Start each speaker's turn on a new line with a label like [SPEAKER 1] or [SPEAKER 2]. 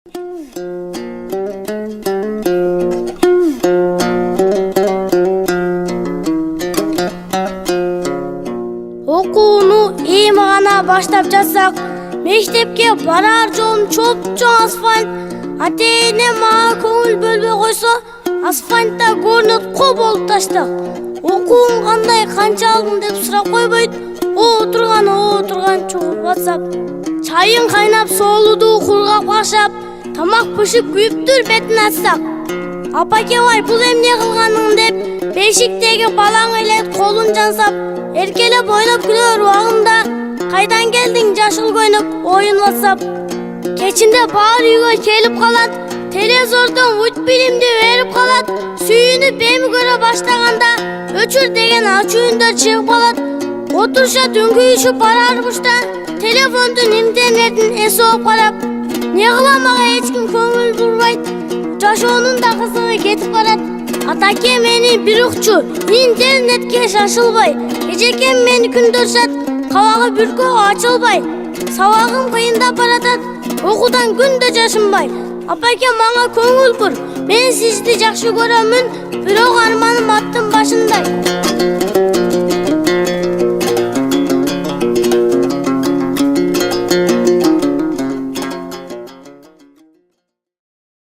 [SPEAKER 1] Окууну эми гана баштап жатсак, мектепке барар жолум чоп-чоң асфальт. Ата-эне мага көңүл бөлбөй койсо, асфальтта көрүнөт ко болуп таштак. Окуум кандай, канча алдың деп сурап койбойт. Отурган чогуу WhatsApp. Чайын кайнап соолуду кургап кашап, тамак пышып күйүптүр бетин ачсак. Апакебай, бул эмне кылганың деп бешиктеги балаң эле колун жансап, эркелеп ойлоп күлөр убагында кайдан келдиң жашыл көйнөк оюн WhatsApp. Кечинде баар үйгө келип калат, телевизордон мультфильмди берип калат, сүйүнүп эми көрө баштаганда өчүр деген ачуу үндөр чыгып калат. Отурушат үңгүйүшүп барарбыз да, телефондун интернетин эсип карап, не кылам ага эч ким көңүл бурбайт, жашоонун да кызыгы кетип барат. Атаке мени бир укчу, интернетке шашылбай, эжекем мени күндөрсөт, кабагы бүркөө ачылбай, сабагым кыйындап баратат, окуудан күндө жашынбай. Апаке мага көңүл бур, мен сизди жакшы көрөмүн, бирок арманым аттын башындай.